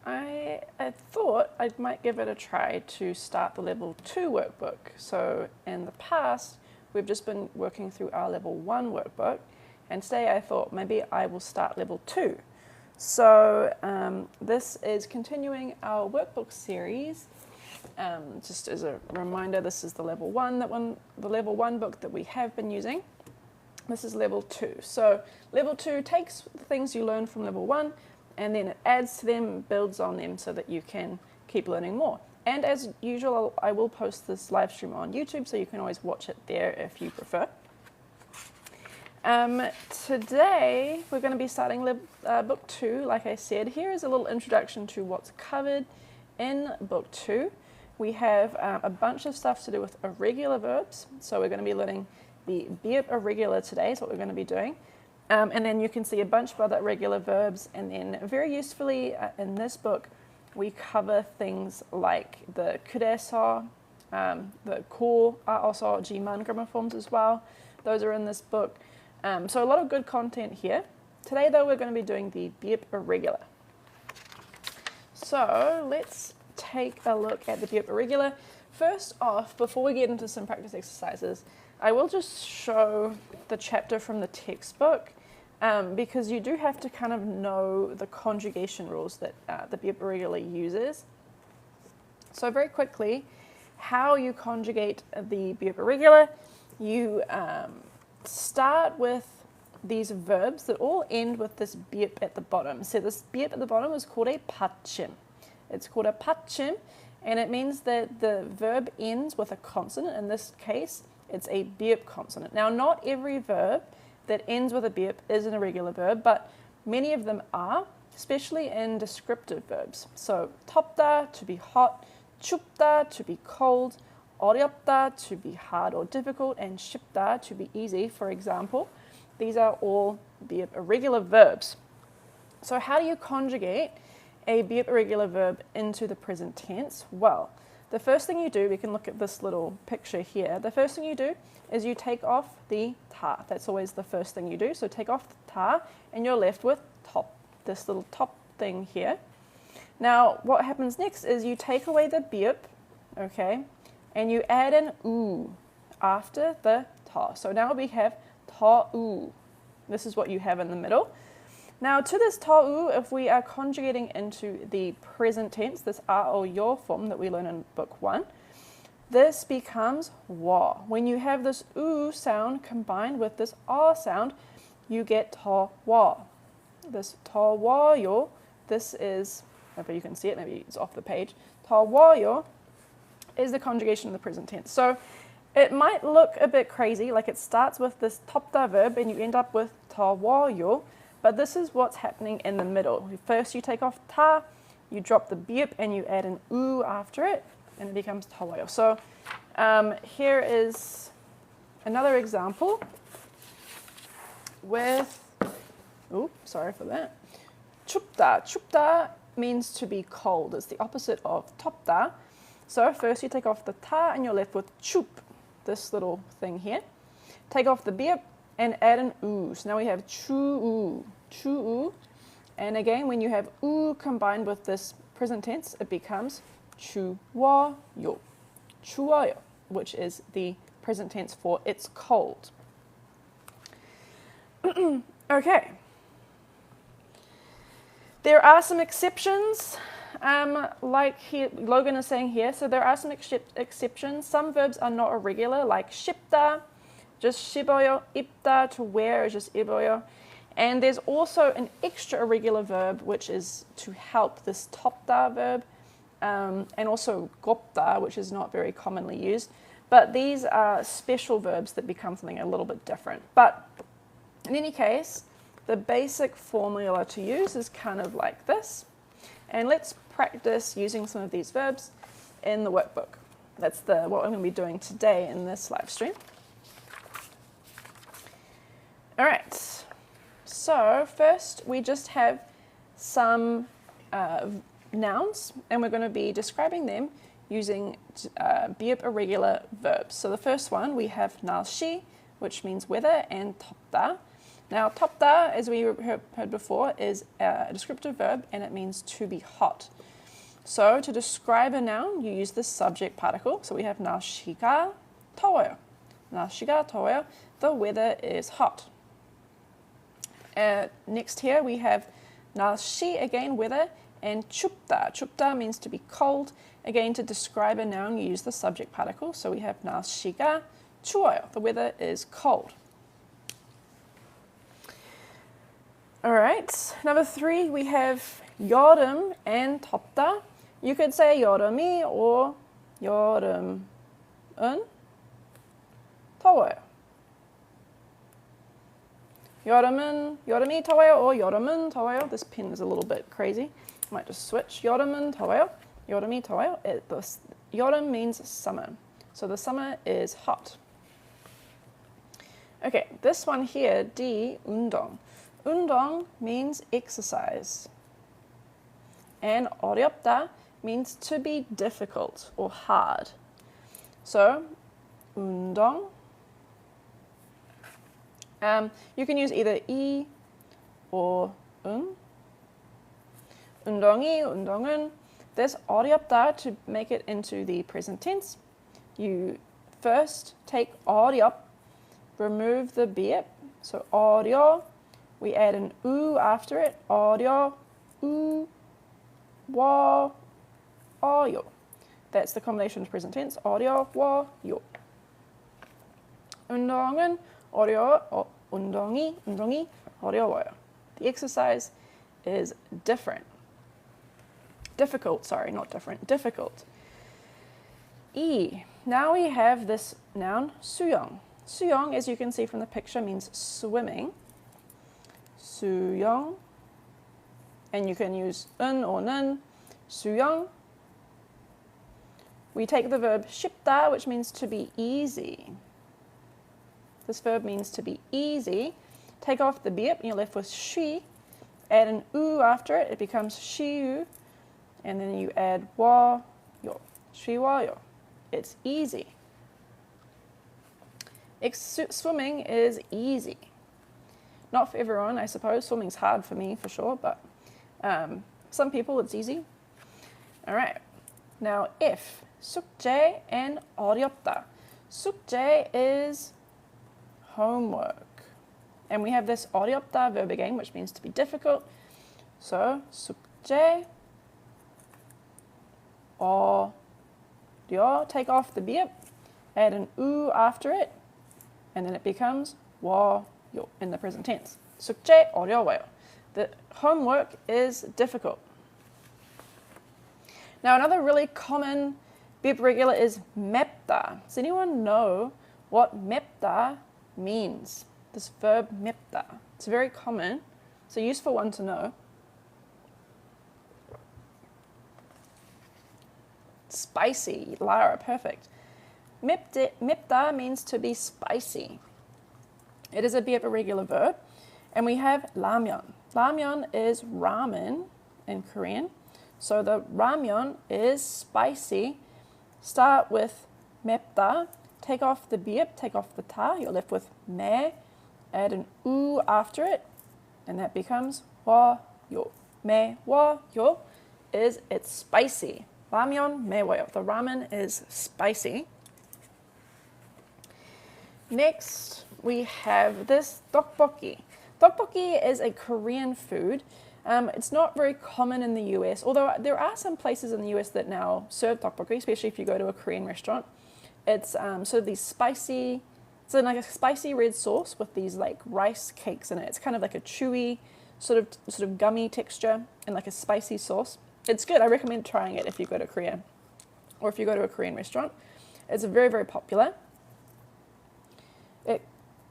I thought I might give it a try to start the level 2 workbook. So in the past, we've just been working through our level 1 workbook, and today I thought maybe I will start level 2. So this is continuing our workbook series. Just as a reminder, this is the level 1 book that we have been using. This is level 2. So level 2 takes the things you learn from level 1 and then it adds to them, builds on them so that you can keep learning more. And as usual, I will post this live stream on YouTube, so you can always watch it there if you prefer. Today, we're going to be starting book 2, like I said. Here is a little introduction to what's covered in book 2. We have a bunch of stuff to do with irregular verbs. So we're going to be learning the verb irregular today is what we're going to be doing. And then you can see a bunch of other irregular verbs. And then very usefully in this book, we cover things like the kureso, the ko, also jiman grammar forms as well. Those are in this book. So a lot of good content here. Today, though, we're going to be doing the verb irregular. So let's take a look at the verb irregular. First off, before we get into some practice exercises, I will just show the chapter from the textbook because you do have to kind of know the conjugation rules that the verb irregular uses. So very quickly, how you conjugate the verb irregular, you start with these verbs that all end with this verb at the bottom. So this verb at the bottom is called a 받침. It's called a 받침, and it means that the verb ends with a consonant. In this case, it's a verb consonant. Now, not every verb that ends with a verb is an irregular verb, but many of them are, especially in descriptive verbs. So, 덥다, to be hot, 춥다, to be cold, 어렵다, to be hard or difficult, and 쉽다, to be easy, for example. These are all verb irregular verbs. So how do you conjugate a verb irregular verb into the present tense? Well, the first thing you do, we can look at this little picture here. The first thing you do is you take off the ta. That's always the first thing you do. So take off the ta and you're left with top, this little top thing here. Now, what happens next is you take away the verb, okay, and you add an u after the ta. So now we have ta u. This is what you have in the middle. Now, to this ta u, if we are conjugating into the present tense, this a or yo form that we learn in book 1, this becomes wa. When you have this u sound combined with this a sound, you get ta wa. This ta wa yo, this is, if you can see it, maybe it's off the page, ta wa yo is the conjugation of the present tense. So it might look a bit crazy, like it starts with this 덥다 verb and you end up with ta wa yo, but this is what's happening in the middle. First you take off ta, you drop the verb and you add an u after it, and it becomes ta wa yo. So here is another example with, sorry for that. 춥다. 춥다 means to be cold. It's the opposite of 덥다. So first you take off the ta and you're left with chup, this little thing here. Take off the verb and add an u. So now we have chu u. And again, when you have u combined with this present tense, it becomes chuwayo, chuwayo, which is the present tense for it's cold. Okay. There are some exceptions. Like here, Logan is saying here, so there are some exceptions. Some verbs are not irregular, like 쉽다, just 쉬어요, 입다, to wear is just 입어요. And there's also an extra irregular verb, which is to help this 덥다 verb, and also 곱다, which is not very commonly used. But these are special verbs that become something a little bit different. But in any case, the basic formula to use is kind of like this. And let's practice using some of these verbs in the workbook. That's what I'm going to be doing today in this live stream. All right. So first, we just have some nouns, and we're going to be describing them using verb irregular verbs. So the first one, we have 날씨, which means weather, and 덥다. Now, 덥다, as we heard before, is a descriptive verb and it means to be hot. So to describe a noun, you use the subject particle. So we have 날씨가 더워요. 날씨가 더워요. The weather is hot. Next here we have 날씨, again weather, and 춥다. 춥다 means to be cold. Again, to describe a noun, you use the subject particle. So we have 날씨가 추워요. The weather is cold. All right, number 3, we have 여름 and 덥다. You could say 여름이 or 여름은 더워요. 여름이 더워요 or 여름은 더워요. This pen is a little bit crazy. I might just switch. 여름은 더워요. 여름이 더워요. 여름 means summer. So the summer is hot. Okay, this one here, D, 운동. 운동 means exercise. And 어렵다 means to be difficult or hard. So, 운동. You can use either 이 or 은. 운동이, 운동은. This 어렵다 to make it into the present tense. You first take 어렵, remove the beep. So 어려, we add an u after it. 어려, 우, 워, 어요. That's the combination of present tense. 어려워요. 운동은 운동이 어려워요. The exercise is difficult, sorry, not different, difficult. E. Now we have this noun, 수영. 수영, as you can see from the picture, means swimming. 수영. And you can use 은 or 는. 수영. We take the verb 쉽다, which means to be easy. This verb means to be easy. Take off the beep, and you're left with 쉬. Add an u after it, it becomes 쉬우. And then you add 와요. 쉬워요. It's easy. Swimming is easy. Not for everyone, I suppose. Swimming's hard for me, for sure, but some people it's easy. All right. Now, F. 숙제 and 어렵다. 숙제 is homework. And we have this 어렵다 verb again, which means to be difficult. So, 숙제, 어려, take off the beep, add an u after it, and then it becomes 워요 in the present tense. 숙제 어려워요. The homework is difficult. Now, another really common beep regular is 맵다. Does anyone know what 맵다 means? This verb 맵다. It's very common. It's a useful one to know. Spicy. Lara, perfect. 맵다 means to be spicy. It is a beep irregular verb. And we have 라면. 라면 is ramen in Korean. So the ramen is spicy. Start with 맵다. Take off the beep, take off the 타. You're left with 매. Add an u after it. And that becomes 워요. 매워요 is it's spicy. 라면 매워요. The ramen is spicy. Next, we have this tteokbokki. Tteokbokki is a Korean food. It's not very common in the US, although there are some places in the US that now serve tteokbokki, especially if you go to a Korean restaurant. It's sort of these spicy, it's like a spicy red sauce with these like rice cakes in it. It's kind of like a chewy, sort of gummy texture and like a spicy sauce. It's good. I recommend trying it if you go to Korea or if you go to a Korean restaurant. It's very, very popular.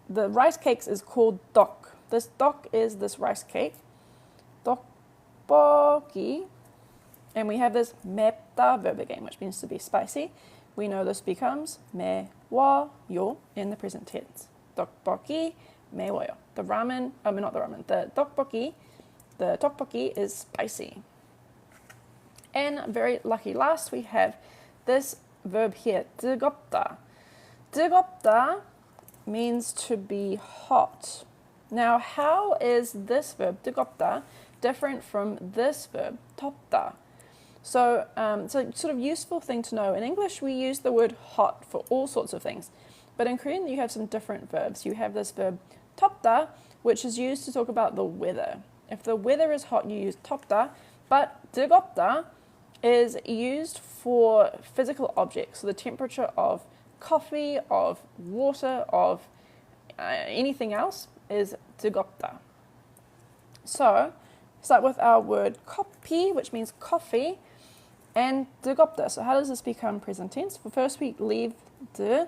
The rice cakes is called tteok. This tteok is this rice cake. Tteokbokki. And we have this 맵다 verb again, which means to be spicy. We know this becomes 매워요 in the present tense. Tteokbokki, 매워요. The tteokbokki is spicy. And very lucky last, we have this verb here, 뜨겁다. 뜨겁다 means to be hot. Now, how is this verb, 뜨겁다, different from this verb, 덥다? So it's a sort of useful thing to know. In English, we use the word hot for all sorts of things. But in Korean, you have some different verbs. You have this verb, 덥다, which is used to talk about the weather. If the weather is hot, you use 덥다. But 뜨겁다 is used for physical objects. So the temperature of coffee, of water, of anything else is 뜨겁다. So start with our word 커피, which means coffee, and 뜨겁다. So how does this become present tense? Well, first we leave the,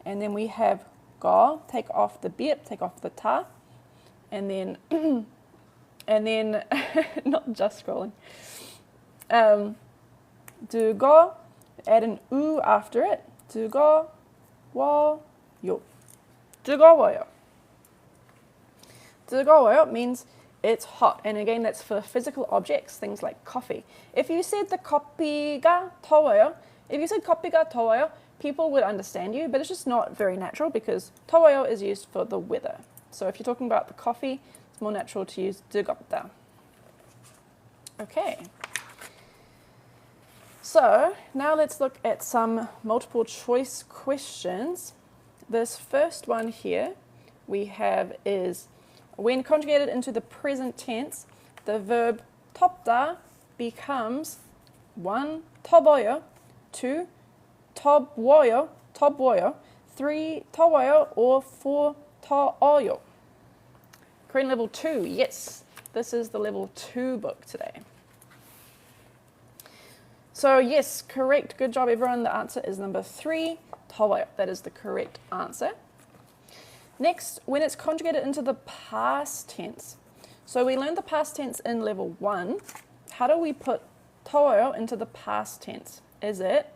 and then we have go, take off the biep, take off the ta, and then not just scrolling. 뜨거, add an u after it. 뜨거워요. 뜨거워요. 뜨거워요 means it's hot, and again that's for physical objects, things like coffee. If you said the 커피가 더워요, people would understand you, but it's just not very natural because 더워요 is used for the weather. So if you're talking about the coffee, it's more natural to use 뜨겁다. Okay. So now let's look at some multiple choice questions. This first one here we have is, when conjugated into the present tense, the verb 덥다 becomes 1. 더워요, 2. 더워요, 3. 더워요, or 4. 더워요. Korean level 2, yes, this is the level 2 book today. So yes, correct, good job everyone. The answer is number 3, 더워요. That is the correct answer. Next, when it's conjugated into the past tense. So we learned the past tense in level 1. How do we put 더워요 into the past tense? Is it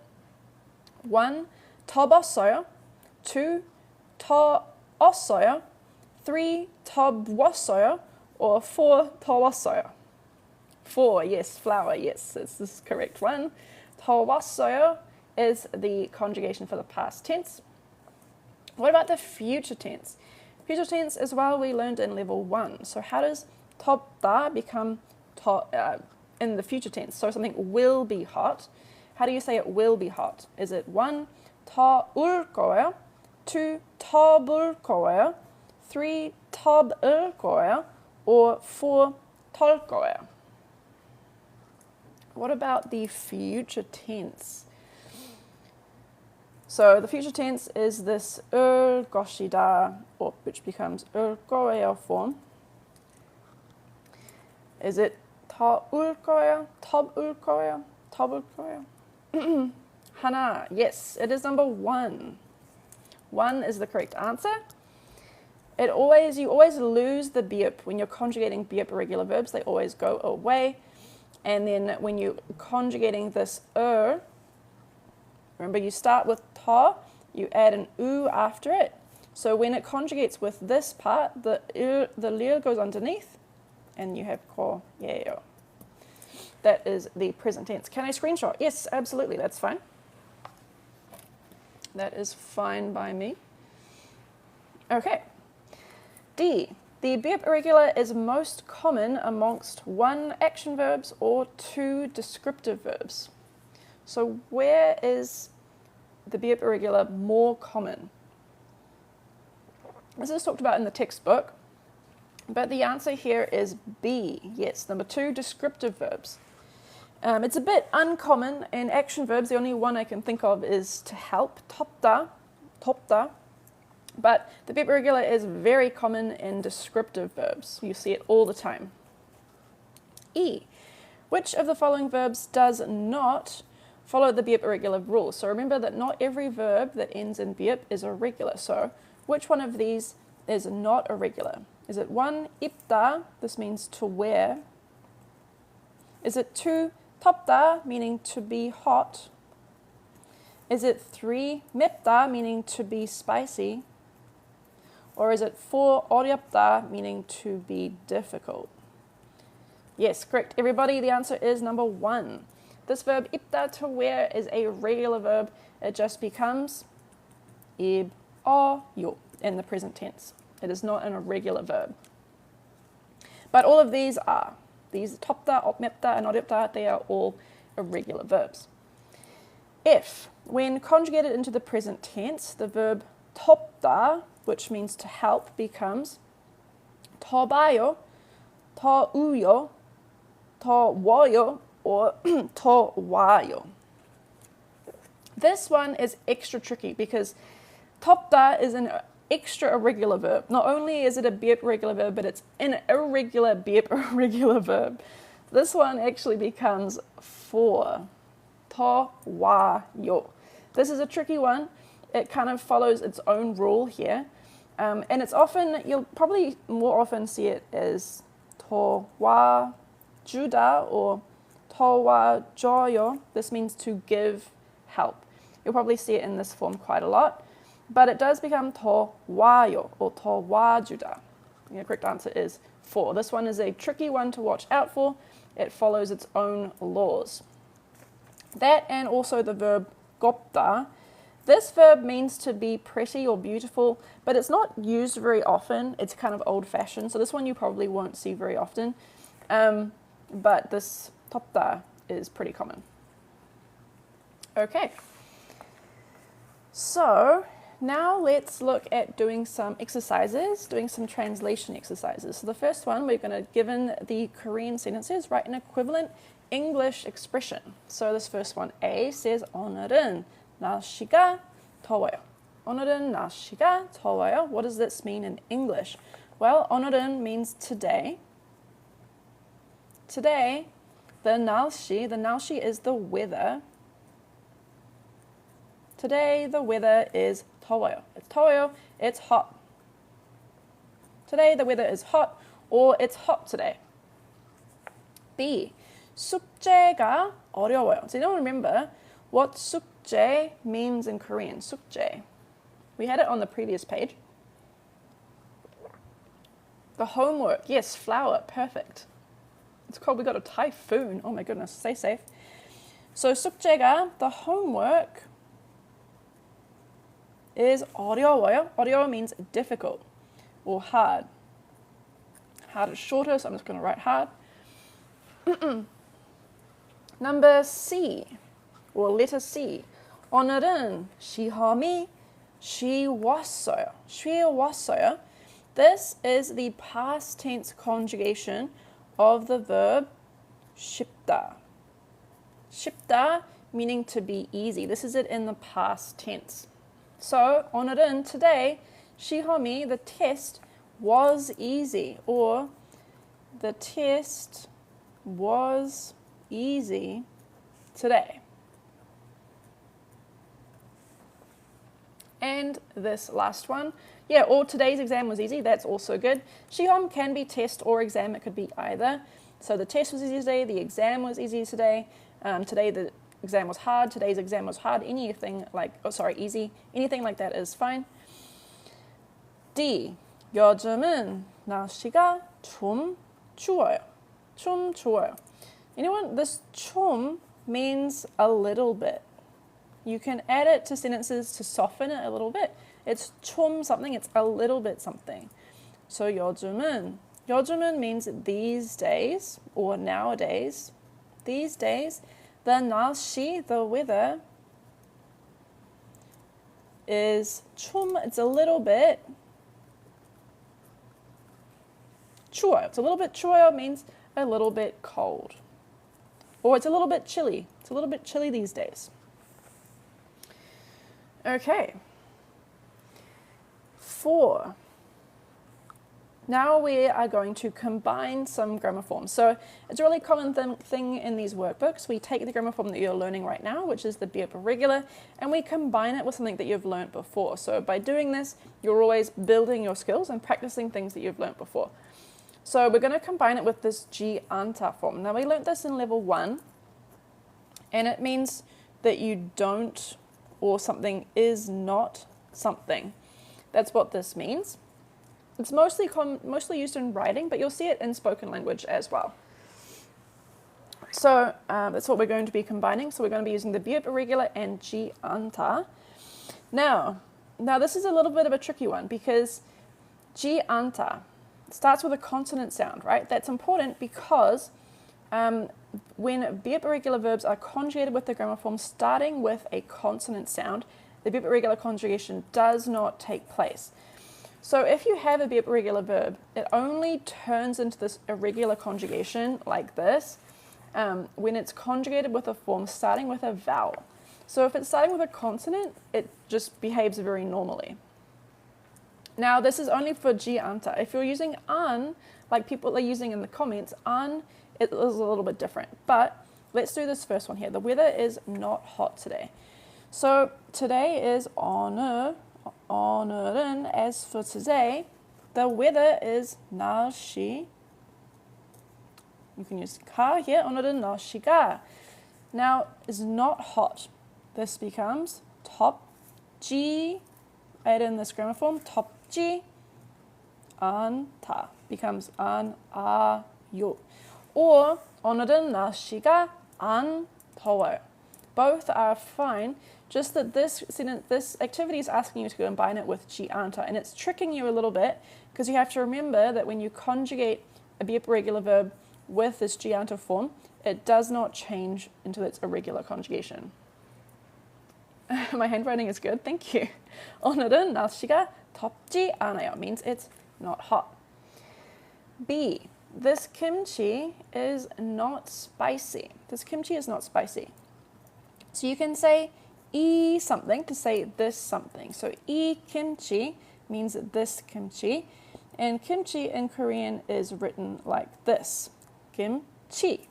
1. 더웠어요, 2. 더웠어요, 3. 더웠어요, or 4. 더웠어요? 4, yes, flour, yes, this is correct one. 더웠어요 is the conjugation for the past tense. What about the future tense? Future tense as well we learned in level 1. So how does 덥다 become in the future tense? So something will be hot. How do you say it will be hot? Is it 1. 더울 거예요, 2. 더불 거예요, 3. 더블 거예요, or 4. 덜 거예요? What about the future tense? So the future tense is this 올 것이다, or which becomes 올 거예요 form. Is it 더울 거예요, 더울 거예요, 더울 거예요? 하나, yes, it is number 1. 1 is the correct answer. You always lose the biep when you're conjugating biep irregular verbs. They always go away. And then when you're conjugating this remember you start with ta, you add an u after it. So when it conjugates with this part, the lir goes underneath, and you have ko예요. That is the present tense. Can I screenshot? Yes, absolutely, that's fine. That is fine by me. Okay. D. The biep irregular is most common amongst 1 action verbs or 2 descriptive verbs. So where is the biep irregular more common? This is talked about in the textbook, but the answer here is B. Yes, number 2, descriptive verbs. It's a bit uncommon in action verbs. The only one I can think of is to help, 덥다. But the biep irregular is very common in descriptive verbs. You see it all the time. E. Which of the following verbs does not follow the biep irregular rule? So remember that not every verb that ends in biep is irregular. So which one of these is not irregular? Is it 1, 입다, this means to wear? Is it 2, 덥다, meaning to be hot? Is it 3, 맵다, meaning to be spicy? Or is it 4, 어렵다, meaning to be difficult? Yes, correct. Everybody, the answer is number 1. This verb, 입다, to wear, is a regular verb. It just becomes 입어요 in the present tense. It is not an irregular verb. But all of these are. These topta, opmepta, and odepta, they are all irregular verbs. If, when conjugated into the present tense, the verb topta, which means to help, becomes tobayo, to uyo, to woyo, or to wayo. This one is extra tricky because topta is an extra irregular verb. Not only is it a biep irregular verb, but it's an irregular biep irregular verb. This one actually becomes for. To wayo. This is a tricky one. It kind of follows its own rule here. And it's often, you'll probably more often see it as to wa juda or to wa joyo. This means to give help. You'll probably see it in this form quite a lot. But it does become to wayo or to wa juda. The correct answer is for. This one is a tricky one to watch out for. It follows its own laws. That and also the verb gopta. This verb means to be pretty or beautiful, but it's not used very often. It's kind of old-fashioned, so this one you probably won't see very often. But this topta is pretty common. Okay. So now let's look at doing some exercises, doing some translation exercises. So the first one, we're going to, given the Korean sentences, write an equivalent English expression. So this first one, A, says 오늘은 날씨가 더워요. 오늘은 날씨가 더워요. What does this mean in English? Well, 오늘은 means today. Today, the 날씨 is the weather. Today, the weather is 더워요. It's 더워요, it's hot. Today, the weather is hot, or it's hot today. B, 숙제가 어려워요. So you don't remember what 숙제 means in Korean. 숙제. We had it on the previous page. The homework. Yes, flower. Perfect. It's cold. We got a typhoon. Oh my goodness. Stay safe. So 숙제가, the homework, is 어려워요. 어려워 means difficult or hard. Hard is shorter, so I'm just going to write hard. Number C, or letter C. 오늘은 시험이 쉬웠어요. 쉬웠어요. This is the past tense conjugation of the verb 쉽다. 쉽다 meaning to be easy. This is it in the past tense. So 오늘은 today, 시험이, the test was easy, or the test was easy today. And this last one, yeah, or today's exam was easy, that's also good. 시험 can be test or exam, it could be either. So the test was easy today, the exam was easy today, today the exam was hard, today's exam was hard, anything like, easy, anything like that is fine. D, 요즘은 날씨가 좀 추워요. 좀 추워요. Anyone, this 좀 means a little bit. You can add it to sentences to soften it a little bit. It's 좀 something, it's a little bit something. So 요즘은 means these days or nowadays. These days, the 날씨, the weather, is 좀, it's a little bit 추워요. It's a little bit 추워요 means a little bit cold. Or it's a little bit chilly. It's a little bit chilly these days. Okay. 4. Now we are going to combine some grammar forms. So it's a really common thing in these workbooks. We take the grammar form that you're learning right now, which is the be up irregular, and we combine it with something that you've learned before. So by doing this, you're always building your skills and practicing things that you've learned before. So we're going to combine it with this G anta form. Now we learned this in level 1, and it means that you don't, or something is not something. That's what this means. It's mostly used in writing, but you'll see it in spoken language as well. So that's what we're going to be combining. So we're going to be using the be up irregular and G anta. Now this is a little bit of a tricky one because G anta starts with a consonant sound, right? That's important because when verb irregular verbs are conjugated with the grammar form starting with a consonant sound, the verb irregular conjugation does not take place. So if you have a verb irregular verb, it only turns into this irregular conjugation like this when it's conjugated with a form starting with a vowel. So if it's starting with a consonant, it just behaves very normally. Now this is only for G anta. If you're using an, like people are using in the comments, an, it is a little bit different. But let's do this first one here. The weather is not hot today. So today is oner은. As for today, the weather is 날씨. You can use 가 here. 오늘은 날씨가. Now is not hot. This becomes 덥지. Add in this grammar form. 덥지 않다 becomes 안 아요. Or 오늘은 날씨가 안 더워요. Both are fine. Just that this activity is asking you to combine it with G anta, and it's tricking you a little bit because you have to remember that when you conjugate a verb irregular verb with this G anta form, it does not change into its irregular conjugation. My handwriting is good, thank you. 오늘은 날씨가 덥지 않아요 means it's not hot. B. This kimchi is not spicy. This kimchi is not spicy. So you can say 이 something to say this something. So 이 kimchi means this kimchi. And kimchi in Korean is written like this. Kimchi.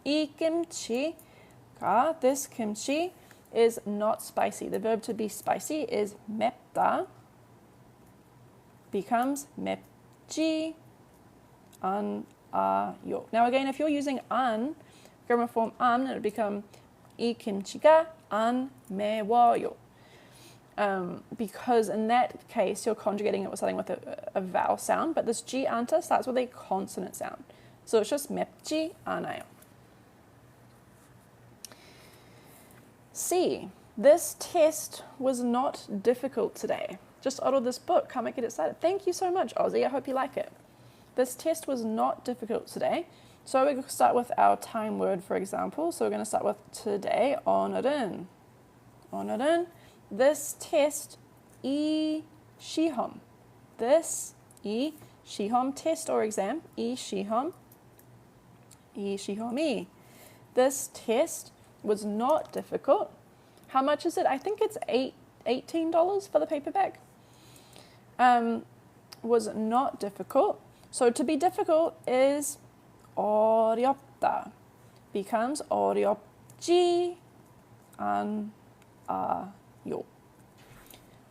이 kimchi가, this kimchi, is not spicy. The verb to be spicy is 맵다. Becomes 맵지 않아요. Now again, if you're using an, grammar form an, it would become 이 김치가 안 매워요. Because in that case, you're conjugating it with something with a vowel sound, but this G anta starts with a consonant sound. So it's just 맵지 않아요. C. This test was not difficult today. Just out of this book, can't make it excited. Thank you so much, Ozzy. I hope you like it. This test was not difficult today. So we're going to start with our time word, for example. So we're going to start with today, 오늘은. 오늘은 this test, 이 시험. This, 이 시험, test or exam, 이 시험. 이 시험이. This test was not difficult. How much is it? I think it's $18 for the paperback. Was not difficult. So to be difficult is 어렵다. Becomes 어렵지 않아요.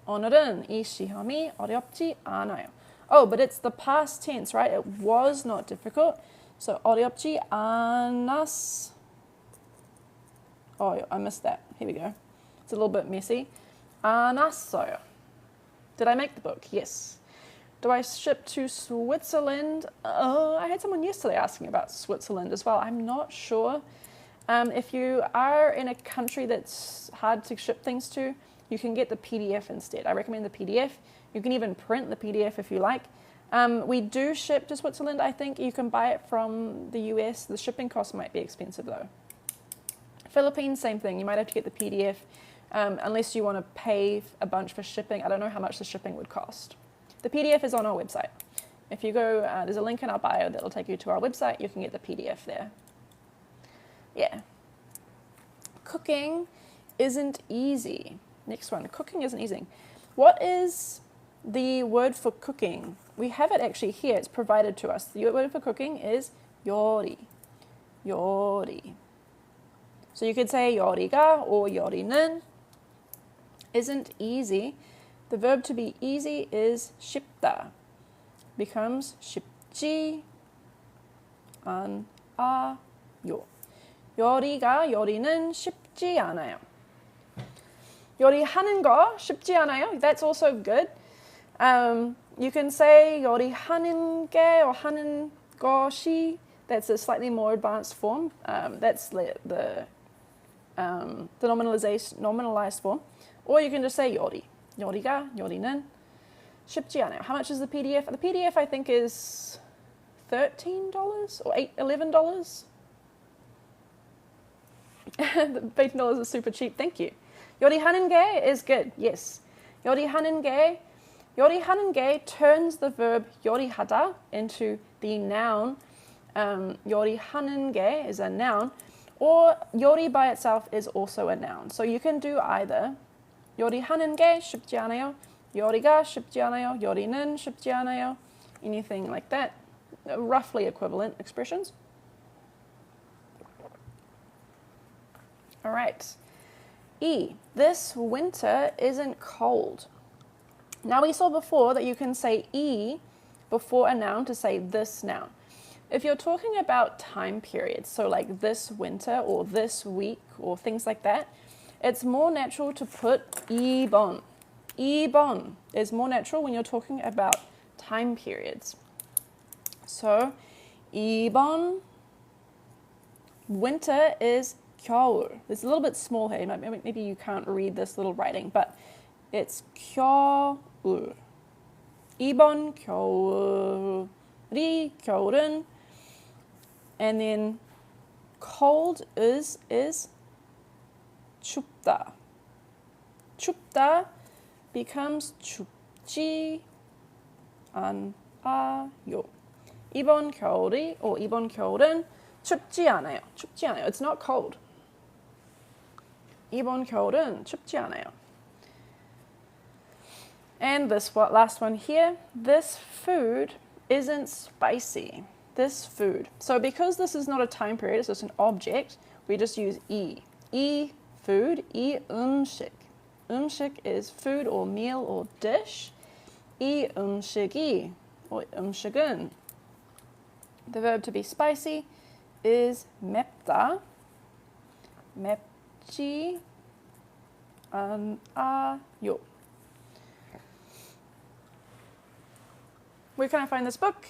오늘은 이 시험이 어렵지 않아요. Oh, but it's the past tense, right? It was not difficult. So 어렵지 않았. Oh, I missed that. Here we go. It's a little bit messy. 않았어요. Did I make the book? Yes. Do I ship to Switzerland? I had someone yesterday asking about Switzerland as well. I'm not sure. If you are in a country that's hard to ship things to, you can get the PDF instead. I recommend the PDF. You can even print the PDF if you like. We do ship to Switzerland, I think. You can buy it from the US. The shipping cost might be expensive though. Philippines, same thing. You might have to get the PDF unless you want to pay a bunch for shipping. I don't know how much the shipping would cost. The PDF is on our website. If you go, there's a link in our bio that'll take you to our website. You can get the PDF there. Yeah. Cooking isn't easy. Next one. Cooking isn't easy. What is the word for cooking? We have it actually here. It's provided to us. The word for cooking is 요리. 요리. So you could say 요리가 or 요리는 isn't easy. The verb to be easy is 쉽다. Becomes 쉽지 않아요. 요리는 쉽지 않아요. 요리하는 거 쉽지 않아요. That's also good. You can say 요리하는 게 or 하는 것이. That's a slightly more advanced form. That's the nominalized form. Or you can just say 요리. 요리가, 요리는. 쉽지 않아요. How much is the PDF? The PDF I think is $13 or $11. The $18 is super cheap. Thank you. 요리하는 게 is good. Yes. 요리하는 게 turns the verb 요리하다 into the noun. 요리하는 게 is a noun, or 요리 by itself is also a noun. So you can do either. 요리하는 게 쉽지 않아요. 요리가 쉽지 않아요. 요리는 쉽지 않아요. Anything like that. Roughly equivalent expressions. All right. E. This winter isn't cold. Now we saw before that you can say E before a noun to say this noun. If you're talking about time periods, so like this winter or this week or things like that, it's more natural to put 이번. 이번 is more natural when you're talking about time periods. So 이번 winter is 겨울. It's a little bit small here. Maybe you can't read this little writing, but it's 겨울. 이번 겨울이 겨울은. And then cold is 춥다. 춥다 becomes 춥지 않아요. 이번 겨울이 or 이번 겨울은 춥지 않아요. 춥지 않아요. It's not cold. 이번 겨울은 춥지 않아요. And this last one here, this food isn't spicy. This food. So because this is not a time period, it's just an object, we just use E. E, food. E, 음식. 음식 is food or meal or dish. 이 음식이 or 음식은. The verb to be spicy is 맵다. 맵지 않아요. Where can I find this book?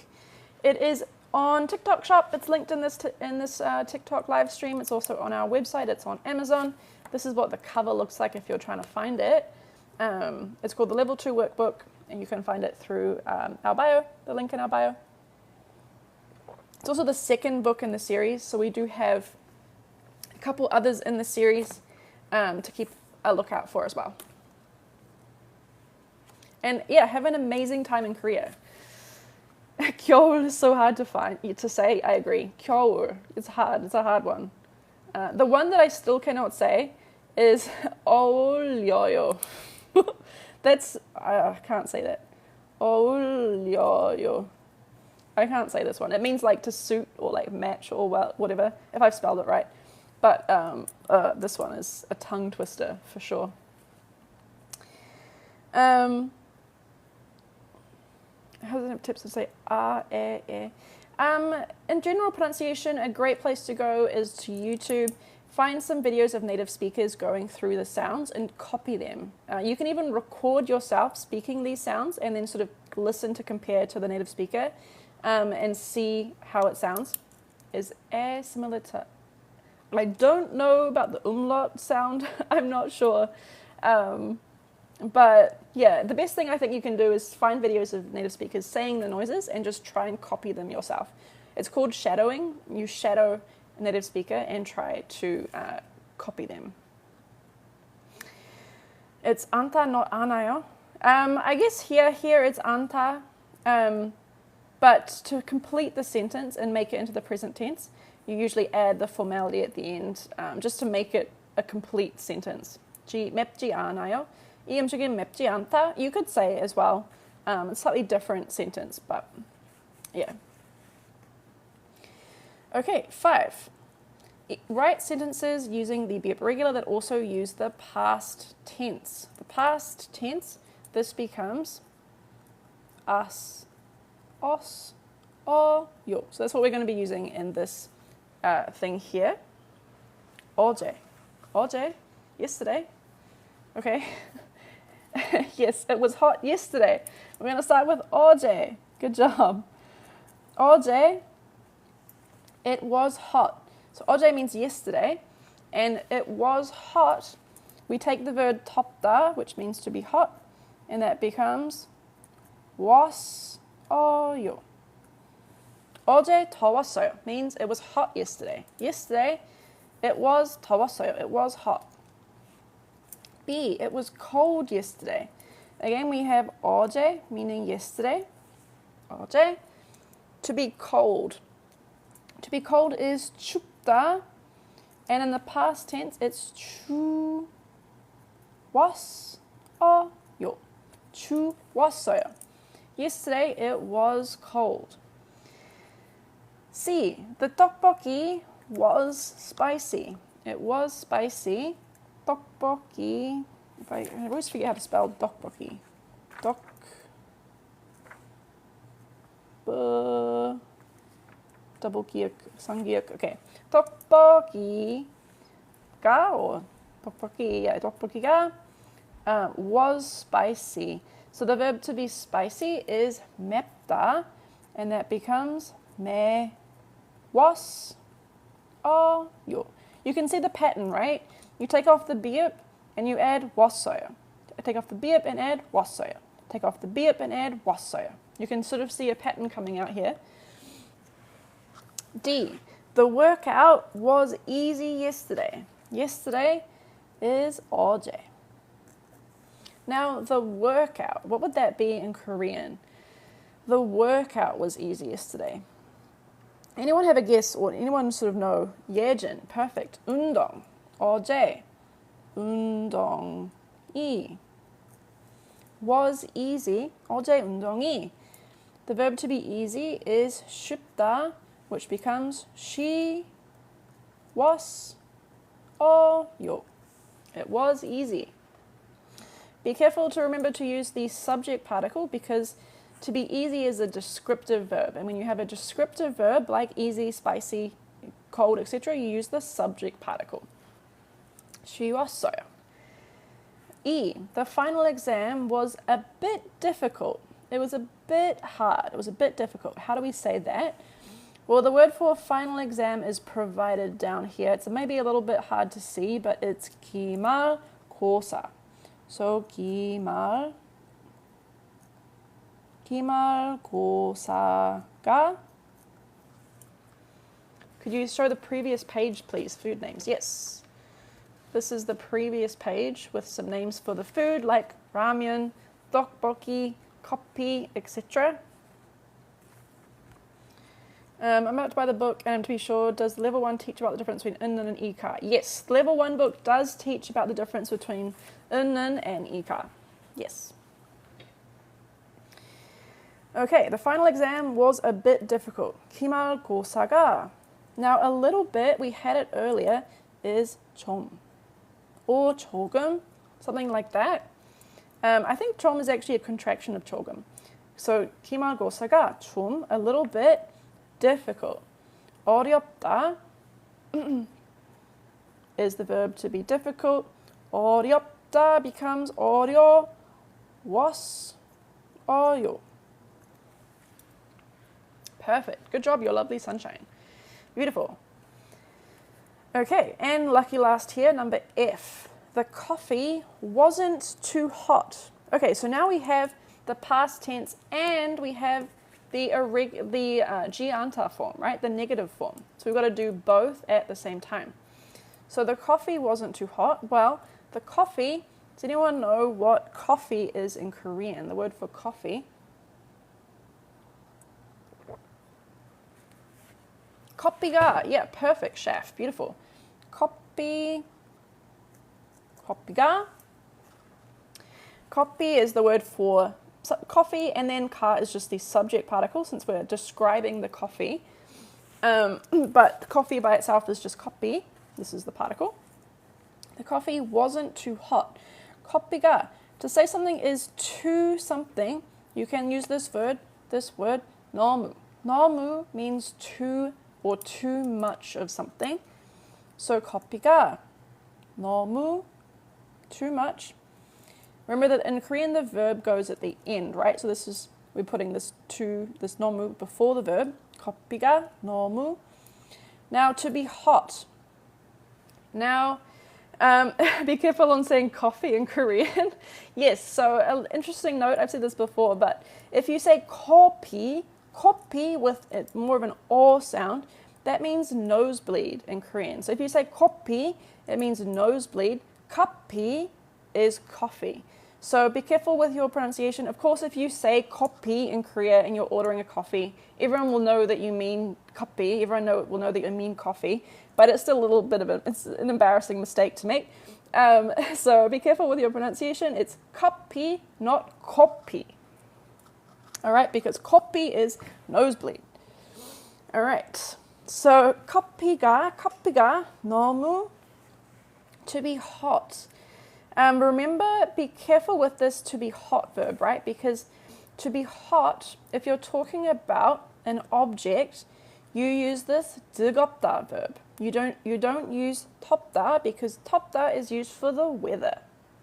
It is on TikTok Shop. It's linked in this TikTok live stream. It's also on our website. It's on Amazon. This is what the cover looks like if you're trying to find it. It's called the Level 2 Workbook, and you can find it through our bio, the link in our bio. It's also the second book in the series, so we do have a couple others in the series to keep a lookout for as well. And yeah, have an amazing time in Korea. 겨울 is so hard to say. I agree. 겨울. It's hard. It's a hard one. The one that I still cannot say is 어울려요. I can't say that. 어울려요. I can't say this one. It means like to suit or like match or well, whatever, if I've spelled it right. But this one is a tongue twister for sure. How do tips to say e. In general pronunciation, a great place to go is to YouTube. Find some videos of native speakers going through the sounds and copy them. You can even record yourself speaking these sounds and then sort of listen to compare to the native speaker and see how it sounds. Is similar to... I don't know about the umlaut sound. I'm not sure. But yeah, the best thing I think you can do is find videos of native speakers saying the noises and just try and copy them yourself. It's called shadowing. You shadow a native speaker and try to copy them. It's anta, not anayo. I guess here it's anta, but to complete the sentence and make it into the present tense, you usually add the formality at the end just to make it a complete sentence. 맵지 않아요. 이 음식은 맵지 않다. You could say it as well. It's a slightly different sentence, but yeah. Okay, 5. Write sentences using the be irregular that also use the past tense. The past tense, this becomes us, os, o, yo. So that's what we're going to be using in this thing here. 어제. 어제, yesterday. Okay. Yes, it was hot yesterday. We're going to start with 어제. Good job. 어제, it was hot. So 어제 means yesterday, and it was hot. We take the verb 덥다, which means to be hot, and that becomes 왔어요. 어제 더웠어요 means it was hot yesterday. Yesterday, it was 더웠어요. It was hot. B, it was cold yesterday. Again, we have 어제 meaning yesterday. 어제. To be cold. To be cold is 춥다. And in the past tense, it's 추웠어요. 추웠어요. Yesterday, it was cold. C, the tteokbokki was spicy. It was spicy. Tteokbokki. I always forget how to spell tteokbokki. Double 기역, 상기역. Okay. tteokbokki가 tteokbokki가 was spicy. So the verb to be spicy is 맵다, and that becomes 매웠어요. You can see the pattern, right? You take off the 비읍 and you add 왔어요. Take off the 비읍 and add 왔어요. Take off the 비읍 and add 왔어요. You can sort of see a pattern coming out here. D, the workout was easy yesterday. Yesterday is 어제. Now, the workout, what would that be in Korean? The workout was easy yesterday. Anyone have a guess or anyone sort of know? 예전, perfect. 운동, 어제. 운동이 was easy. 어제 운동이. The verb to be easy is 쉽다, which becomes she was 어요. It was easy. Be careful to remember to use the subject particle because to be easy is a descriptive verb. And when you have a descriptive verb like easy, spicy, cold, etc., you use the subject particle. 쉬웠어요. E, the final exam was a bit difficult. It was a bit hard. It was a bit difficult. How do we say that? Well, the word for final exam is provided down here. It's maybe a little bit hard to see, but it's 기말고사. So 기말고사가. Could you show the previous page, please? Food names. Yes. This is the previous page with some names for the food like ramen, tteokbokki, coffee, etc. I'm about to buy the book, and to be sure, does level 1 teach about the difference between 은는 and 이카? Yes, the level 1 book does teach about the difference between 은는 and 이카. Yes. Okay, the final exam was a bit difficult. 기말고사가. Now, a little bit, we had it earlier, is 좀. Or 조금, something like that. I think 좀 is actually a contraction of 조금. So, 기말고사가 좀, a little bit, difficult. 어렵다 is the verb to be difficult. 어렵다 becomes 어려웠어요. Perfect. Good job, your lovely sunshine. Beautiful. Okay, and lucky last here, number F. The coffee wasn't too hot. Okay, so now we have the past tense and we have the gianta form, right? The negative form. So we've got to do both at the same time. So the coffee wasn't too hot. Well, the coffee, does anyone know what coffee is in Korean? The word for coffee. 커피가, yeah, perfect, chef, beautiful. 커피가. Coffee is the word for coffee, and then ka is just the subject particle since we're describing the coffee. But coffee by itself is just coffee. This is the particle. The coffee wasn't too hot. 커피가. To say something is too something, you can use this word 너무. 너무 means too or too much of something. So 커피가 너무, too much. Remember that in Korean the verb goes at the end, right? So we're putting this 너무 before the verb. 커피가 너무. Now to be hot. Now Be careful on saying coffee in Korean. Yes, so an interesting note, I've said this before, but if you say kopi with more of an o sound, that means nosebleed in Korean. So if you say kopi, it means nosebleed. Kapi is coffee. So be careful with your pronunciation. Of course, if you say kopi in Korea and you're ordering a coffee, everyone will know that you mean kopi. Everyone will know that you mean coffee. But it's still a little bit of it's an embarrassing mistake to make. So be careful with your pronunciation. It's kopi, not kopi. All right, because kopi is nosebleed. All right. So 커피가 너무 to be hot. Remember, be careful with this to be hot verb, right? Because to be hot, if you're talking about an object, you use this 뜨겁다 verb. You don't use 덥다 because 덥다 is used for the weather,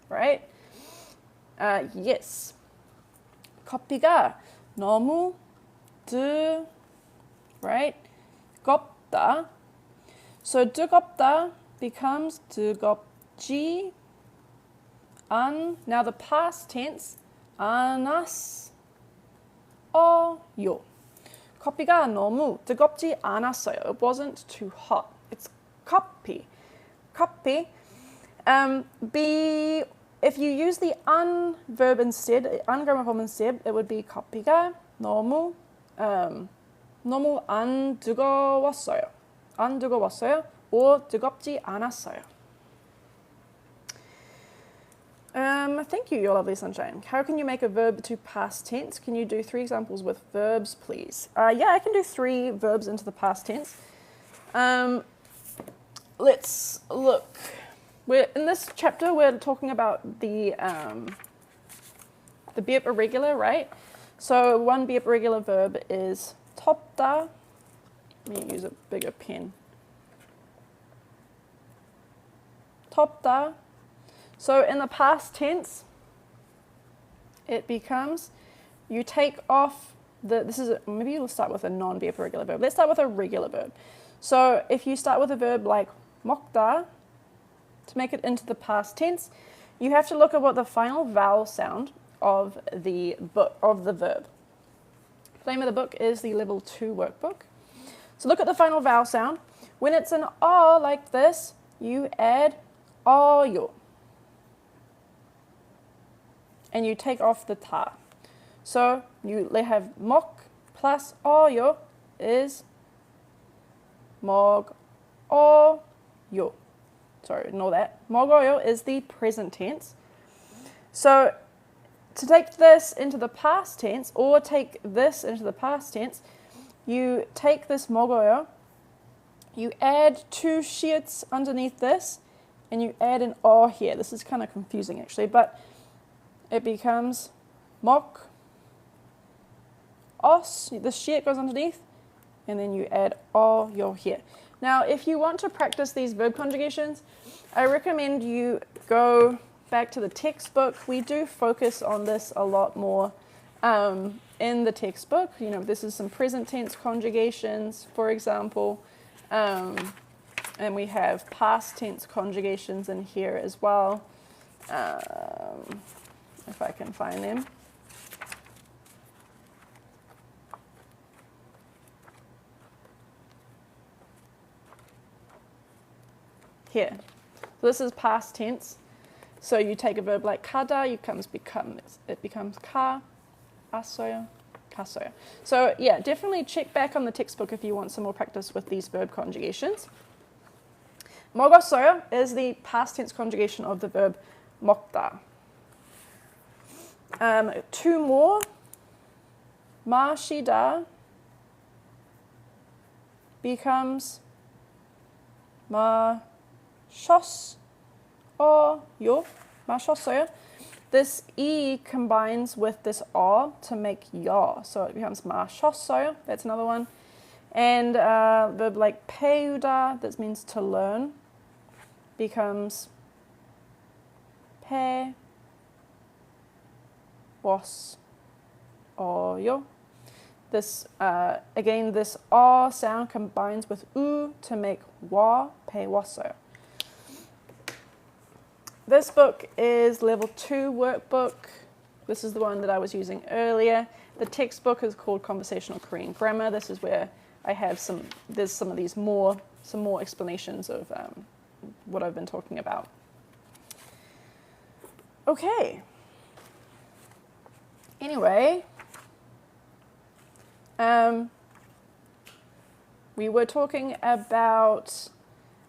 right? Yes. 커피가 너무 right? 뜨겁다. So 뜨겁다 becomes 뜨겁지 now the past tense 않았어요. 커피가 너무 뜨겁지 않았어요. It wasn't too hot. It's 커피. 커피. If you use the verb instead, grammar form instead, it would be 커피가 너무 안 뜨거웠어요. 안 뜨거웠어요. or 뜨겁지 않았어요. Thank you, your lovely sunshine. How can you make a verb to past tense? Can you do 3 examples with verbs, please? Yeah, I can do 3 verbs into the past tense. Let's look. In this chapter, we're talking about the verb irregular, right? So one verb irregular verb is 덥다. Let me use a bigger pen. 덥다. So in the past tense, it becomes, you take off maybe you'll start with a non-verb irregular verb. Let's start with a regular verb. So if you start with a verb like 먹다, to make it into the past tense, you have to look at what the final vowel sound of the verb. The name of the book is the Level 2 workbook. So look at the final vowel sound. When it's an R like this, you add 어요. And you take off the ta. So you have 먹 plus 어요 is 먹어요. Sorry, ignore that. 먹어요 is the present tense. So to take this into the past tense, or take this into the past tense, you take this 먹어요, you add 2 sheets underneath this, and you add an 어 here. This is kind of confusing actually, but it becomes 먹 os. The sheet goes underneath, and then you add 어요 here. Now, if you want to practice these verb conjugations, I recommend you go back to the textbook. We do focus on this a lot more in the textbook. You know, this is some present tense conjugations, for example, and we have past tense conjugations in here as well, if I can find them. Here. So this is past tense. So you take a verb like 가다, it becomes 가, 왔어요, 갔어요. So yeah, definitely check back on the textbook if you want some more practice with these verb conjugations. 먹었어요 is the past tense conjugation of the verb 먹다. 2 more. 마시다 becomes 마셨어요. This E combines with this O to make 여. So it becomes 마셨어요. That's another one. And verb like 배우다, that means to learn, becomes 배웠어요. This, again, this O sound combines with U to make 와, 배웠어요. This book is level 2 workbook. This is the one that I was using earlier. The textbook is called Conversational Korean Grammar. This is where I have some of these more explanations of what I've been talking about. Okay. Anyway, we were talking about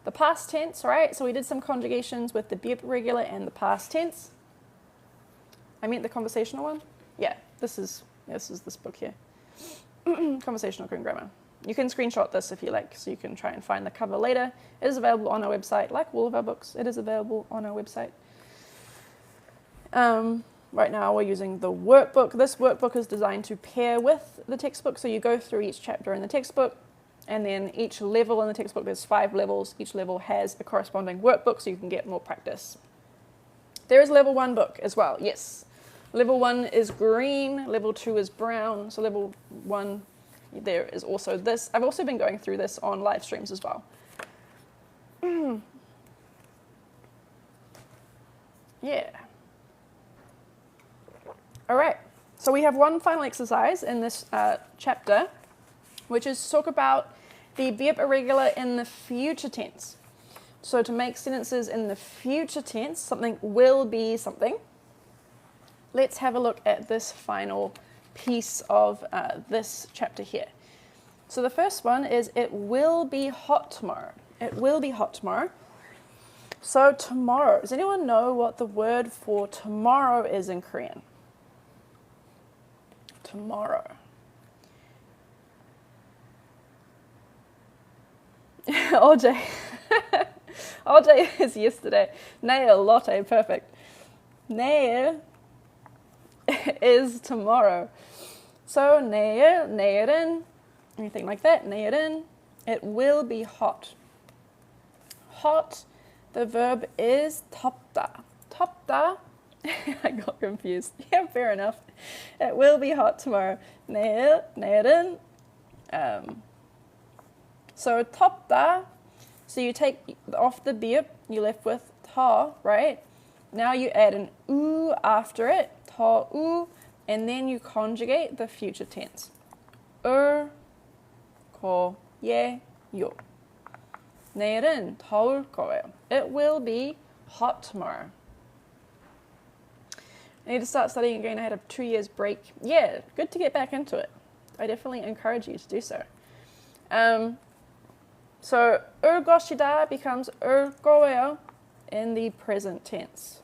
the past tense, right? So we did some conjugations with the be irregular and the past tense. I meant the conversational one. Yeah, this is this book here. Conversational Korean Grammar. You can screenshot this if you like, so you can try and find the cover later. It is available on our website, like all of our books. It is available on our website. Right now we're using the workbook. This workbook is designed to pair with the textbook, so you go through each chapter in the textbook, and then each level in the textbook, there's 5 levels. Each level has a corresponding workbook, so you can get more practice. There is level 1 book as well, yes. Level 1 is green, level 2 is brown, so level 1, there is also this. I've also been going through this on live streams as well. Yeah. All right, so we have one final exercise in this chapter, which is to talk about the verb irregular in the future tense. So to make sentences in the future tense, something will be something. Let's have a look at this final piece of this chapter here. So the first one is, it will be hot tomorrow. It will be hot tomorrow. So tomorrow, does anyone know what the word for tomorrow is in Korean? Tomorrow. OJ. OJ is yesterday. 내일, Lotte, perfect. 내일 is tomorrow. So 내일, 내일은, anything like that, 내일은, it will be hot. Hot, the verb is 덥다. 덥다, I got confused. Yeah, fair enough. It will be hot tomorrow. 내일, 내일은, so 덥다, so you take off the verb, you're left with 더, right? Now you add an u after it, 더우, and then you conjugate the future tense. 거예요. 내일은 더울 거예요. It will be hot tomorrow. I need to start studying again. I had a 2 years break. Yeah, good to get back into it. I definitely encourage you to do so. So 올 것이다 becomes 올 거예요 in the present tense.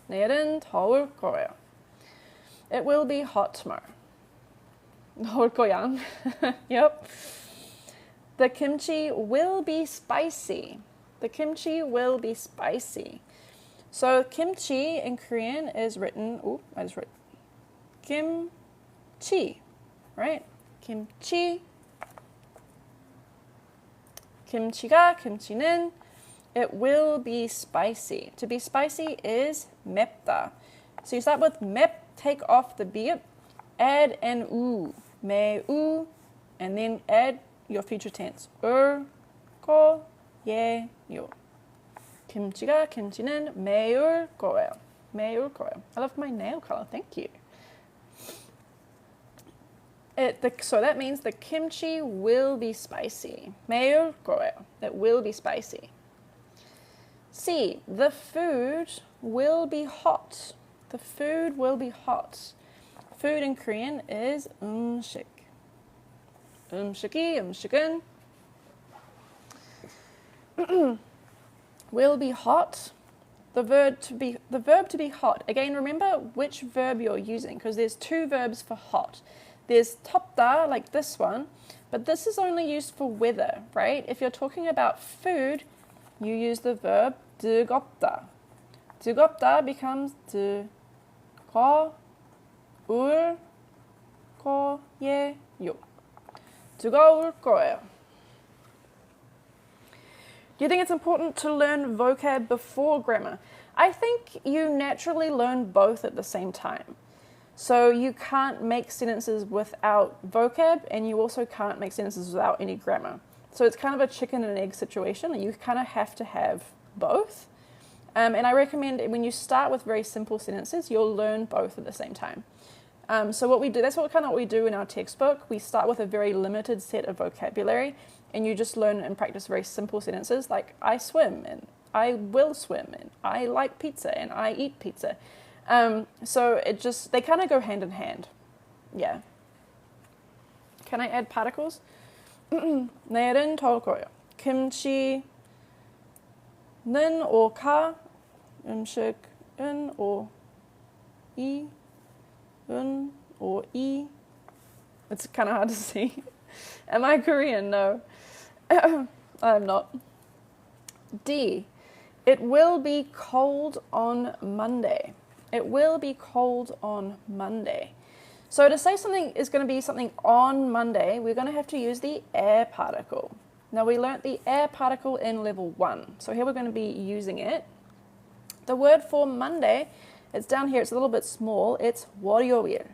내일은 더울 거예요. It will be hot tomorrow. 더울 거야. Yep. The kimchi will be spicy. The kimchi will be spicy. So kimchi in Korean is written, I just wrote kimchi, right? Kimchi. 김치가, 김치는, it will be spicy. To be spicy is 맵다. So you start with 맵, take off the verb, add an u, 매우, and then add your future tense. 올 거예요. 김치가, 김치는 매울 거예요. 매울 거예요. I love my nail color, thank you. So that means the kimchi will be spicy. 매울 거예요. It will be spicy. C, the food will be hot. The food will be hot. Food in Korean is 음식. 음식이, 음식은 will be hot. The verb to be hot. Again, remember which verb you're using, because there's 2 verbs for hot. There's 덥다, like this one, but this is only used for weather, right? If you're talking about food, you use the verb 뜨겁다. 뜨겁다 becomes 뜨거울 거예요. 뜨거울 거예요. Do you think it's important to learn vocab before grammar? I think you naturally learn both at the same time. So you can't make sentences without vocab, and you also can't make sentences without any grammar. So it's kind of a chicken and egg situation. You kind of have to have both. And I recommend when you start with very simple sentences, you'll learn both at the same time. So what we do, that's what we do in our textbook. We start with a very limited set of vocabulary, and you just learn and practice very simple sentences like I swim, and I will swim, and I like pizza, and I eat pizza. So they kind of go hand in hand. Yeah. Can I add particles? 내일은 더울 거예요. 김치는 오카, 음식은 오이, 은 오이. It's kind of hard to see. Am I Korean? No. I'm not. D. It will be cold on Monday. It will be cold on Monday. So to say something is going to be something on Monday, we're going to have to use the air particle. Now we learnt the air particle in level 1. So here we're going to be using it. The word for Monday, it's down here, it's a little bit small. It's 월요일.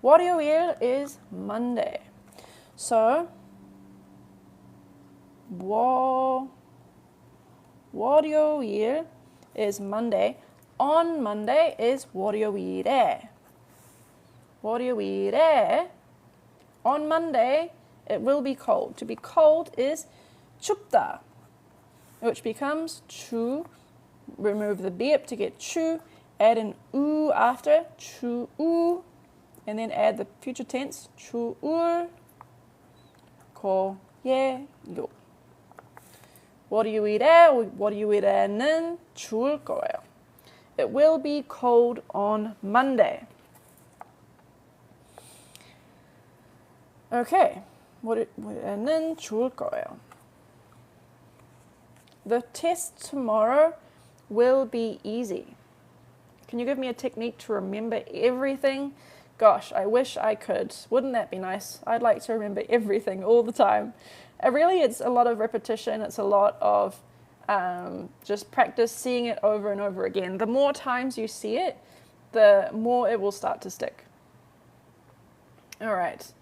월요일 is Monday. So 월요일 is Monday. On Monday is 월요일에. 월요일에. On Monday, it will be cold. To be cold is 춥다, which becomes 추. Remove the beep to get 추. Add an u after, 추우. And then add the future tense, 추울 거예요. 월요일에, 월요일에는 추울 거예요. It will be cold on Monday. Okay, 월요일에는 추울 거예요. The test tomorrow will be easy. Can you give me a technique to remember everything? Gosh, I wish I could. Wouldn't that be nice? I'd like to remember everything all the time. Really, it's a lot of repetition. It's a lot of just practice seeing it over and over again. The more times you see it, the more it will start to stick. All right.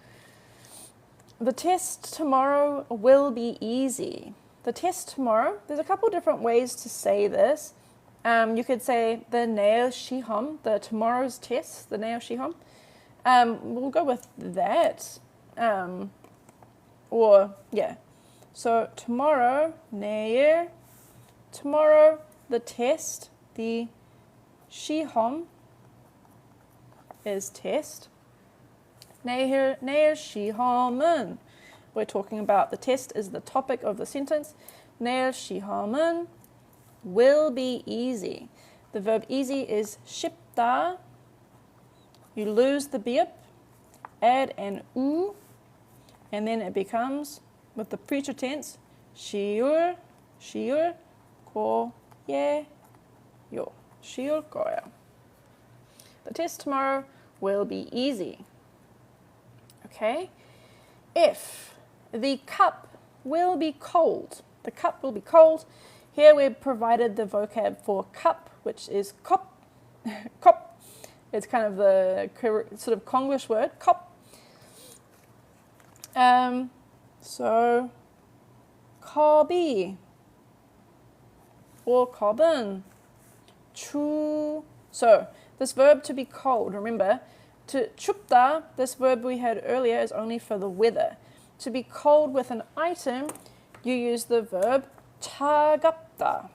The test tomorrow will be easy. The test tomorrow, there's a couple different ways to say this. You could say the 내일 시험, the tomorrow's test, the 내일 시험. We'll go with that. So tomorrow, 내일, tomorrow, the test, the 시험 is test. 내일 시험은, we're talking about the test is the topic of the sentence. 내일 시험은 will be easy. The verb easy is 쉽다. You lose the beep, add an u, and then it becomes, with the future tense, 쉬울 거예요. 쉬울 거예요. The test tomorrow will be easy. Okay? If the cup will be cold, the cup will be cold. Here we've provided the vocab for cup, which is kop. Kop. It's kind of the sort of Konglish word, kop. So, 컵이 or 컵은 So, this verb to be cold, remember, to 춥다, this verb we had earlier is only for the weather. To be cold with an item, you use the verb 차갑다.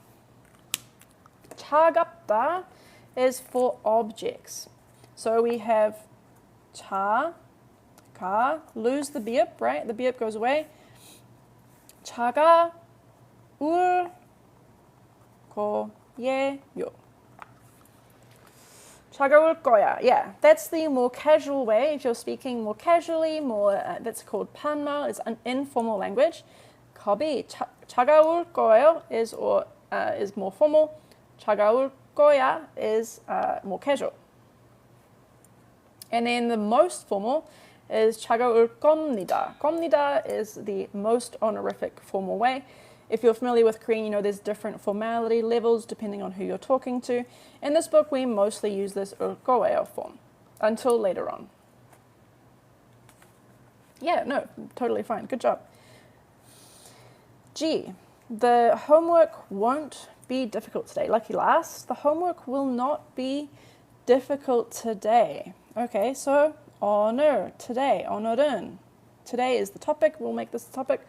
차갑다 is for objects. So we have 차, lose the beep, right? The beep goes away. 차가울 거예요. 차가울 거야. Yeah, that's the more casual way. If you're speaking more casually, that's called 반말. It's an informal language. 컵이 차가울 거예요 is more formal. 차가울 거야 is more casual. And then the most formal is 차가울 겁니다. 겁니다 is the most honorific formal way. If you're familiar with Korean, you know there's different formality levels depending on who you're talking to. In this book, we mostly use this 올 거예요 form until later on. Yeah, no, totally fine. Good job. G. The homework won't be difficult today. Lucky last. The homework will not be difficult today. Okay, so 오늘, today, 오늘은. Today is the topic. We'll make this the topic.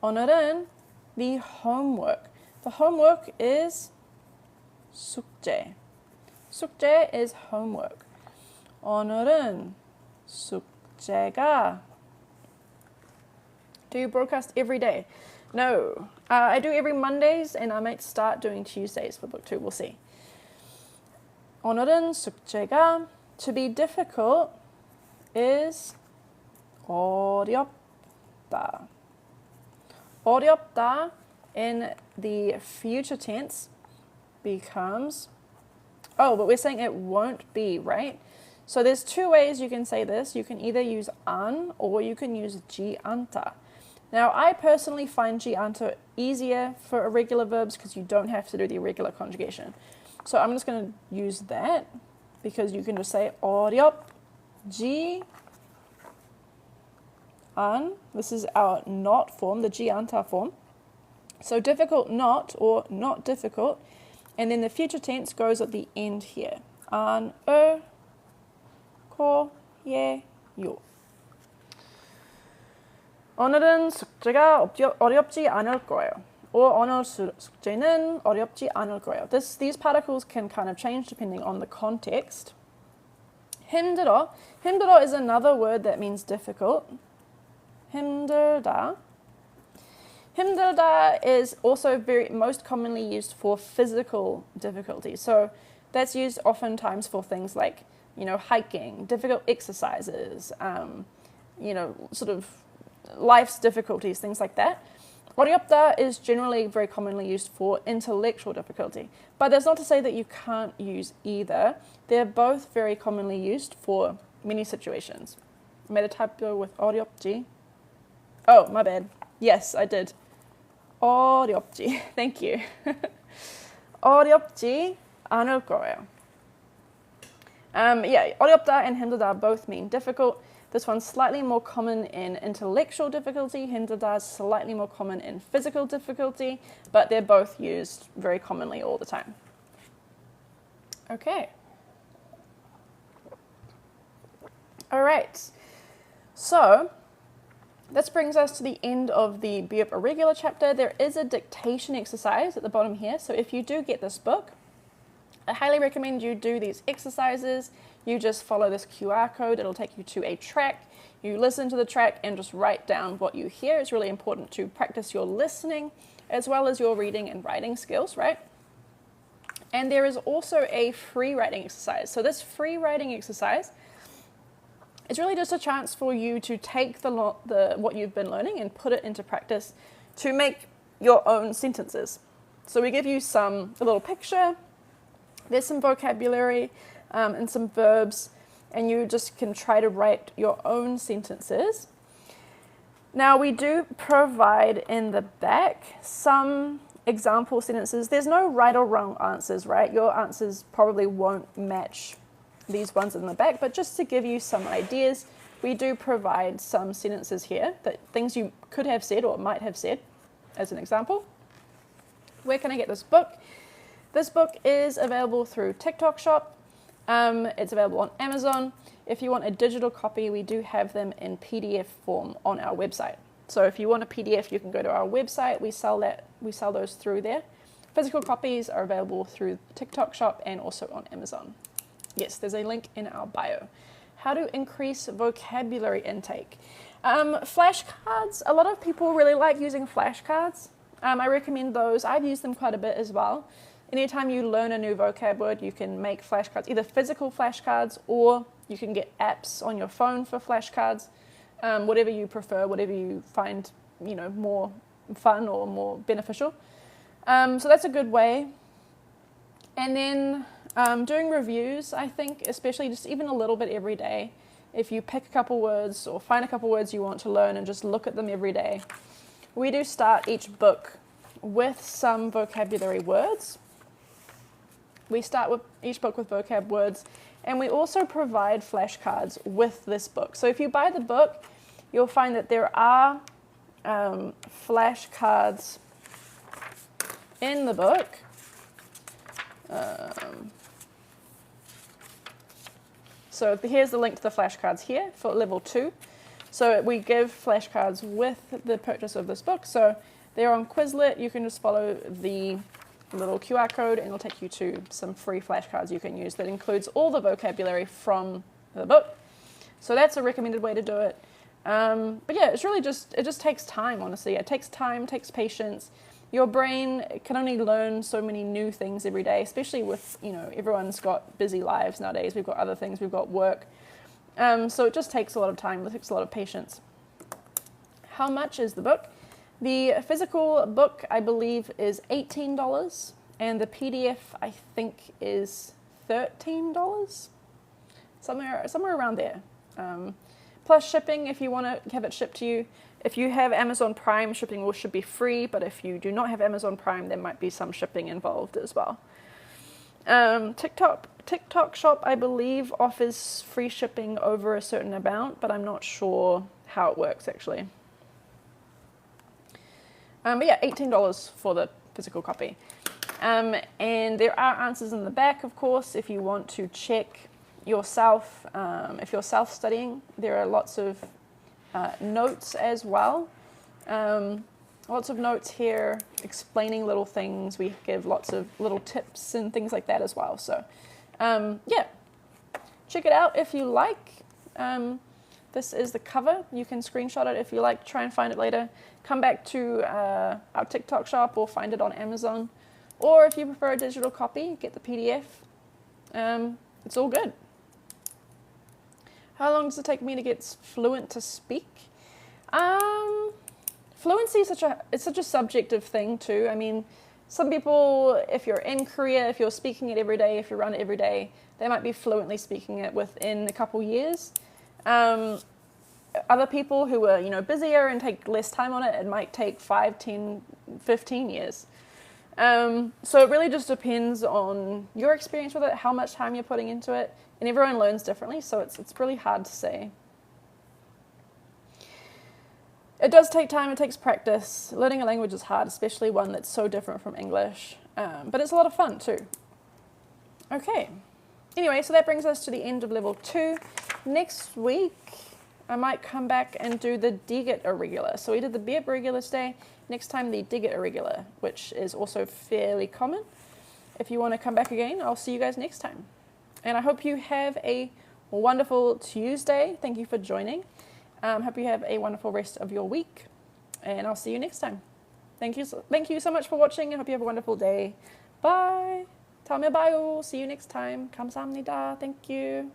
오늘은 the homework. The homework is 숙제. 숙제 is homework. 오늘은 숙제가. Do you broadcast every day? No. I do every Mondays and I might start doing Tuesdays for book 2. We'll see. 오늘은 숙제가. To be difficult is 어렵다. 어렵다 in the future tense becomes, oh, but we're saying it won't be, right? So there's two ways you can say this. You can either use an or you can use G anta. Now, I personally find G anta easier for irregular verbs because you don't have to do the irregular conjugation. So I'm just going to use that because you can just say 어렵지 않. This is our not form, the G anta form. So difficult not or not difficult. And then the future tense goes at the end here. 안 거예요. 오늘은 숙제가 어렵지 않을 거예요. Or 오늘 숙제는 어렵지 않을 거예요. These particles can kind of change depending on the context. 힘들어. 힘들어 is another word that means difficult. 힘들다. 힘들다 is also most commonly used for physical difficulty. So that's used oftentimes for things like, hiking, difficult exercises, sort of life's difficulties, things like that. 어렵다 is generally very commonly used for intellectual difficulty. But that's not to say that you can't use either. They're both very commonly used for many situations. Made a typo with 어렵지. Oh, my bad. Yes, I did. 어렵지. Thank you. 어렵지 않을 거예요. 어렵다 and 힘들다 both mean difficult. This one's slightly more common in intellectual difficulty. 힘들다 is slightly more common in physical difficulty, but they're both used very commonly all the time. Okay. All right. So this brings us to the end of the Be Up Irregular chapter. There is a dictation exercise at the bottom here. So if you do get this book, I highly recommend you do these exercises. You just follow this QR code. It'll take you to a track. You listen to the track and just write down what you hear. It's really important to practice your listening as well as your reading and writing skills, right? And there is also a free writing exercise. So this free writing exercise is really just a chance for you to take what you've been learning and put it into practice to make your own sentences. So we give you a little picture. There's some vocabulary and some verbs, and you just can try to write your own sentences. Now, we do provide in the back some example sentences. There's no right or wrong answers, right? Your answers probably won't match these ones in the back, but just to give you some ideas, we do provide some sentences here, that things you could have said or might have said, as an example. Where can I get this book? This book is available through TikTok Shop. It's available on Amazon. If you want a digital copy, we do have them in PDF form on our website. So if you want a PDF, you can go to our website. We sell those through there. Physical copies are available through TikTok Shop and also on Amazon. Yes, there's a link in our bio. How to increase vocabulary intake. Flashcards. A lot of people really like using flashcards. I recommend those. I've used them quite a bit as well. Anytime you learn a new vocab word, you can make flashcards, either physical flashcards or you can get apps on your phone for flashcards. Whatever you prefer, whatever you find, more fun or more beneficial. So that's a good way. And then doing reviews, I think, especially just even a little bit every day. If you pick a couple words or find a couple words you want to learn and just look at them every day. We do start each book with some vocabulary words. We start with each book with vocab words, and we also provide flashcards with this book. So if you buy the book, you'll find that there are flashcards in the book, so here's the link to the flashcards here for level 2. So we give flashcards with the purchase of this book. So they're on Quizlet. You can just follow the little QR code and it'll take you to some free flashcards you can use that includes all the vocabulary from the book. So that's a recommended way to do it. But yeah, it's really it just takes time, honestly. It takes time, takes patience. Your brain can only learn so many new things every day, especially with, everyone's got busy lives nowadays. We've got other things, we've got work. So it just takes a lot of time, it takes a lot of patience. How much is the book? The physical book, I believe, is $18, and the PDF, I think, is $13, somewhere around there. Plus shipping if you want to have it shipped to you. If you have Amazon Prime, shipping should be free, but if you do not have Amazon Prime, there might be some shipping involved as well. TikTok Shop, I believe, offers free shipping over a certain amount, but I'm not sure how it works actually. But yeah, $18 for the physical copy. And there are answers in the back, of course, if you want to check yourself. If you're self-studying, there are lots of notes as well. Lots of notes here explaining little things. We give lots of little tips and things like that as well. So, yeah, check it out if you like. This is the cover. You can screenshot it if you like. Try and find it later. Come back to our TikTok shop or find it on Amazon. Or if you prefer a digital copy, get the PDF. It's all good. How long does it take me to get fluent to speak? Fluency is such a subjective thing too. I mean, some people, if you're in Korea, if you're speaking it every day, if you run it every day, they might be fluently speaking it within a couple years. Other people who are, busier and take less time on it, it might take 5, 10, 15 years. So it really just depends on your experience with it, how much time you're putting into it, and everyone learns differently, so it's really hard to say. It does take time, it takes practice. Learning a language is hard, especially one that's so different from English, but it's a lot of fun too. Okay, anyway, so that brings us to the end of level 2. Next week, I might come back and do the digit irregular. So we did the Biep irregular today. Next time, the digit irregular, which is also fairly common. If you want to come back again, I'll see you guys next time. And I hope you have a wonderful Tuesday. Thank you for joining. Hope you have a wonderful rest of your week. And I'll see you next time. Thank you so much for watching. I hope you have a wonderful day. Bye. 다음에 봐요. See you next time. 감사합니다. Thank you.